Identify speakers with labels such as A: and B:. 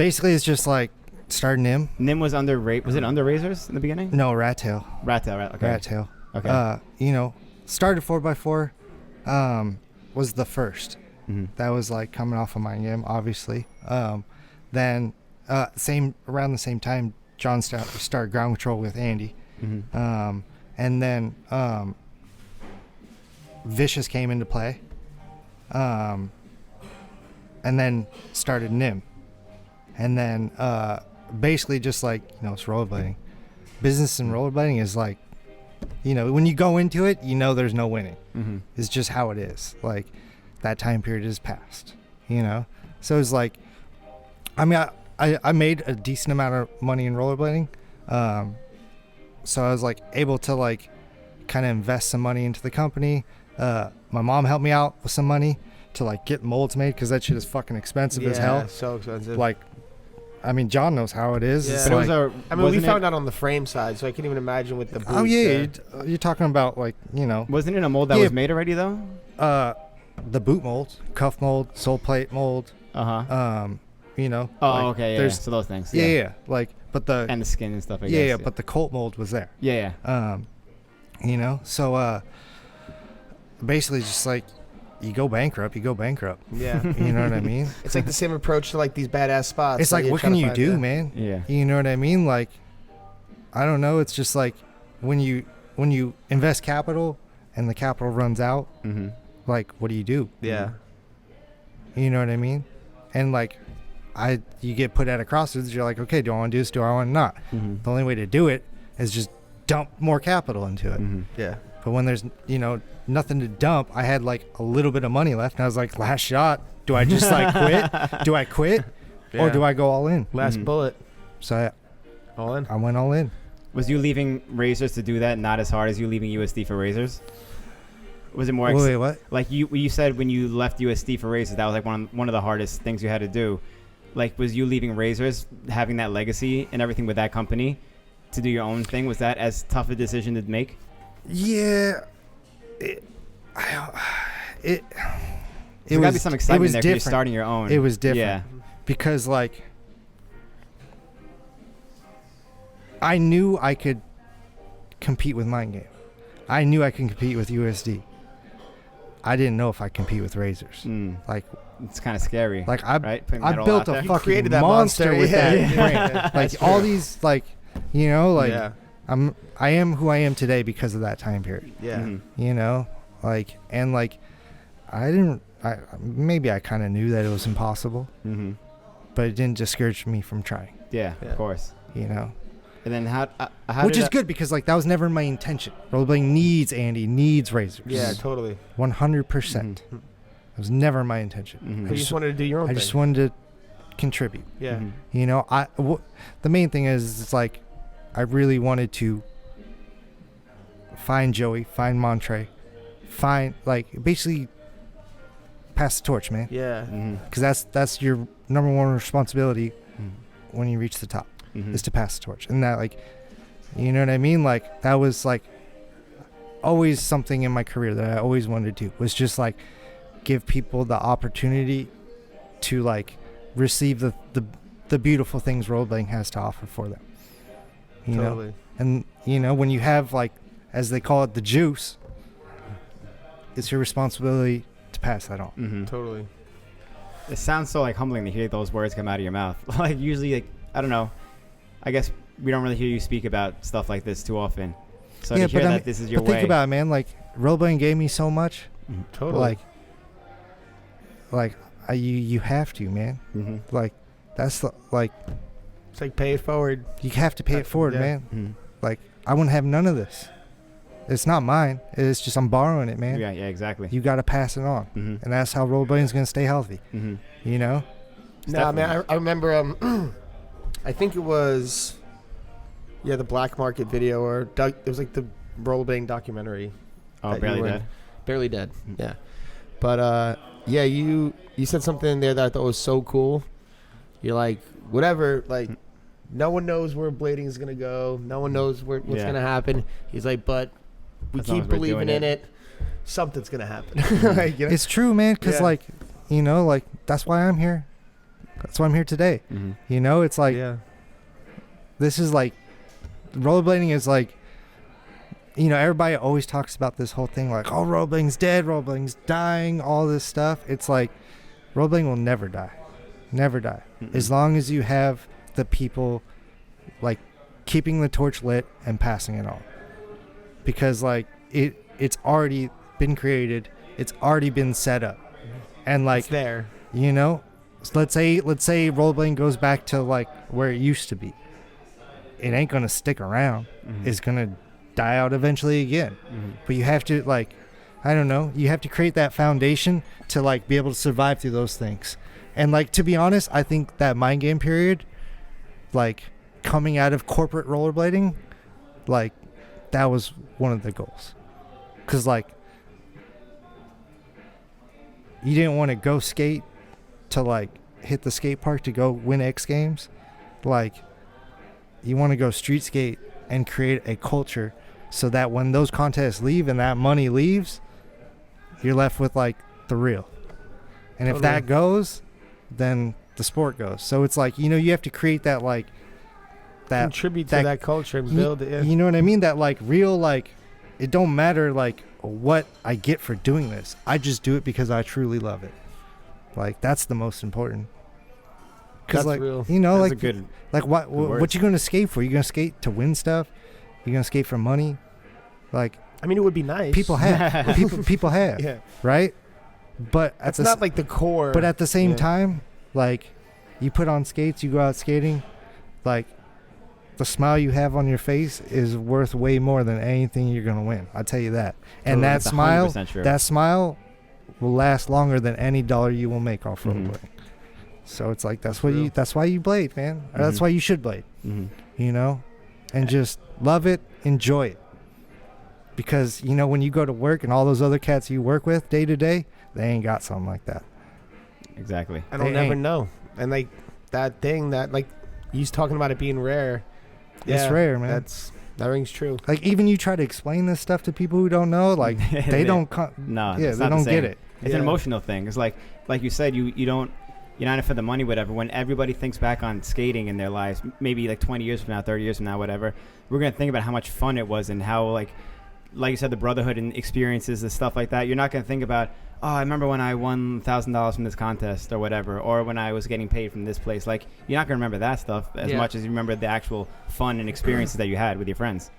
A: Basically, it's just like start NIM.
B: NIM was under was it under Razors in the beginning?
A: No, Rat Tail.
B: Okay.
A: Rat Tail.
B: Okay.
A: Started 4x4. Was the first.
B: Mm-hmm.
A: That was like coming off of my game, obviously. Then around the same time, John started ground control with Andy.
B: Mm-hmm.
A: And then Vicious came into play. And then started NIM. And then basically just like, it's rollerblading. Business in rollerblading is like, when you go into it, there's no winning.
B: Mm-hmm.
A: It's just how it is. Like, that time period is past, So it's like, I mean, I made a decent amount of money in rollerblading. So I was like able to like kind of invest some money into the company. My mom helped me out with some money to like get molds made because that shit is fucking expensive as hell.
C: Yeah, so expensive.
A: Like, I mean, John knows how it is.
C: Yeah.
A: It's
B: But
A: like,
C: we found out on the frame side, so I can even imagine with the boots.
A: oh yeah, you're talking about like,
B: Wasn't it a mold that was made already though?
A: the boot mold, cuff mold, sole plate mold.
B: Uh-huh.
A: Like,
B: okay. Yeah. So those things.
A: Yeah. Like, but
B: and the skin and stuff. I
A: yeah,
B: guess.
A: but the Colt mold was there.
B: Yeah.
A: So basically just like you go bankrupt.
C: Yeah.
A: You know what I mean?
C: It's like the same approach to like these badass spots.
A: It's like, what can you do, man?
B: Yeah.
A: You know what I mean? Like, I don't know. It's just like when you invest capital and the capital runs out,
B: Mm-hmm.
A: like, what do you do?
C: Yeah.
A: You know what I mean? And like, you get put at a crossroads. You're like, okay, do I want to do this? Do I want to not?
B: Mm-hmm.
A: The only way to do it is just dump more capital into it.
B: Mm-hmm.
C: Yeah.
A: But when there's, nothing to dump, I had like a little bit of money left, and I was like, last shot. Do I just like quit? Do I quit, or do I go all in?
C: Last bullet.
A: So
C: All in.
A: I went all in.
B: Was you leaving Razors to do that not as hard as you leaving USD for Razors? Was it more?
A: Wait, what?
B: Like you said when you left USD for Razors, that was like one of the hardest things you had to do. Like, was you leaving Razors, having that legacy and everything with that company, to do your own thing? Was that as tough a decision to make?
A: Yeah. It
B: There gotta be some excitement there because you're starting your own.
A: It was different.
B: Yeah.
A: Because like, I knew I could compete with Mind Game. I knew I could compete with USD. I didn't know if I compete with Razors. Like,
B: it's kind of scary.
A: Like
B: right?
A: I built a fucking
C: created that
A: monster with that
C: brand.
A: Like all these, like,
C: Yeah.
A: I am who I am today because of that time period.
C: Yeah.
B: Mm-hmm.
A: Like, and like, maybe I kind of knew that it was impossible,
B: Mm-hmm.
A: but it didn't discourage me from trying.
B: Yeah,
C: Yeah.
B: of course. And then how
A: Which is good because like that was never my intention. Rollerblading needs Andy, needs Razors.
C: Yeah, totally.
A: 100%.
B: Mhm.
A: It was never my intention.
B: Mhm.
C: You just wanted to do your own
A: I
C: thing.
A: just wanted to contribute.
C: Yeah.
B: Mhm.
A: The main thing is it's like I really wanted to find Joey, find Montre, find like basically pass the torch, man.
C: Yeah.
B: Mhm.
A: Because that's your number one responsibility
B: Mhm.
A: when you reach the top.
B: Mhm.
A: Is to pass the torch. And that, like, you know what I mean? Like, that was like always something in my career that I always wanted to do, was just like give people the opportunity to like receive the beautiful things rollerblading has to offer for them. You
C: Totally.
A: know? And when you have, like, as they call it, the juice, it's your responsibility to pass that on.
B: Mhm.
C: Totally.
B: It sounds so like humbling to hear those words come out of your mouth. Like usually, like, I don't know. I guess we don't really hear you speak about stuff like this too often. So to hear that this is your way.
A: Think about it, man. Like, rollerblading gave me so much.
C: Totally.
A: Like, you have to, man.
B: Mm-hmm.
A: Like, that's like,
C: It's like pay it forward.
A: you have to pay it forward,
C: Yeah.
A: man.
B: Mm-hmm.
A: Like, I wouldn't have none of this. It's not mine. It's just I'm borrowing it, man.
B: Yeah, exactly.
A: You got to pass it on,
B: Mm-hmm.
A: and that's how rollerblading's gonna stay healthy.
B: Mm-hmm.
A: You know?
C: Nah, man. I remember. I think it was. Yeah, the Black Market video, or it was like the rollerblading documentary.
B: Oh,
C: that
B: Barely
C: you were in.
B: Dead.
C: Barely Dead.
B: Mhm.
C: Yeah. But yeah, you said something in there that I thought was so cool. You're like, whatever, like, no one knows where blading is gonna go. No one knows what's
B: Yeah.
C: gonna happen. He's like, but we
B: As long
C: keep
B: as we're
C: believing
B: doing
C: in it. Something's gonna happen. Like,
A: It's true, man. Cause
C: Yeah.
A: like, like, that's why I'm here. That's why I'm here today.
B: Mm-hmm.
A: You know, it's like,
C: yeah.
A: this is like, rollerblading is like, you know, everybody always talks about this whole thing like, oh, rollerblading's dead, rollerblading's dying, all this stuff. It's like, rollerblading will never die. Never die.
B: Mm-mm.
A: As long as you have the people, like, keeping the torch lit and passing it on. Because, like, it's already been created. It's already been set up. And, like,
C: It's there.
A: you know, so let's say rollerblading goes back to, like, where it used to be. It ain't going to stick around.
B: Mm-hmm.
A: It's going to die out eventually again.
B: Mm-hmm.
A: But you have to, like, I don't know, you have to create that foundation to, like, be able to survive through those things. And, like, to be honest, I think that mind game period, like, coming out of corporate rollerblading, like, that was one of the goals. Because, like, you didn't want to go skate to, like, hit the skate park to go win X Games. Like, you want to go street skate and create a culture so that when those contests leave and that money leaves, you're left with, like, the real. And if that goes, then the sport goes. So it's like, you know, you have to create that, like, that
C: Contribute to that culture and build it.
A: you know what I mean? That, like, real, like, it don't matter, like, what I get for doing this. I just do it because I truly love it. Like, that's the most important. Because,
C: That's
A: like,
C: real.
A: you know,
B: That's
A: like,
B: a good.
A: like what
B: words.
A: you going to skate for? You going to skate to win stuff? You going to skate for money? Like,
C: I mean, it would be nice.
A: people have. people have.
C: Yeah.
A: Right? But at
C: That's
A: the
C: not like the core.
A: but at the same
C: Yeah.
A: time, like, you put on skates, you go out skating, like, the smile you have on your face is worth way more than anything you're gonna win. I'll tell you that. And that
B: That's
A: smile,
B: 100% true.
A: that smile, will last longer than any dollar you will make off
B: Mhm.
A: rollerblading. So it's like that's
C: True.
A: why you blade, man. Or that's
B: Mhm.
A: why you should blade.
B: Mm-hmm.
A: You know, and just love it, enjoy it. Because, you know, when you go to work and all those other cats you work with day to day, they ain't got something like that.
B: Exactly.
C: I don't
A: They
C: never
A: ain't.
C: know. And like that thing that like he's talking about it being rare.
A: It's rare, man.
C: That rings true.
A: Like, even you try to explain this stuff to people who don't know, like, they don't
B: No,
A: yeah,
B: it's
A: they
B: not the
A: don't
B: same.
A: get it.
B: It's an
C: Yeah.
B: emotional thing. It's like you said, you're not in it for the money, whatever. When everybody thinks back on skating in their lives, maybe like 20 years from now, 30 years from now, whatever, we're gonna think about how much fun it was and how like you said, the brotherhood and experiences and stuff like that. You're not gonna think about, oh, I remember when I won $1,000 from this contest or whatever, or when I was getting paid from this place. Like, you're not gonna remember that stuff as
C: Yeah.
B: much as you remember the actual fun and experiences that you had with your friends.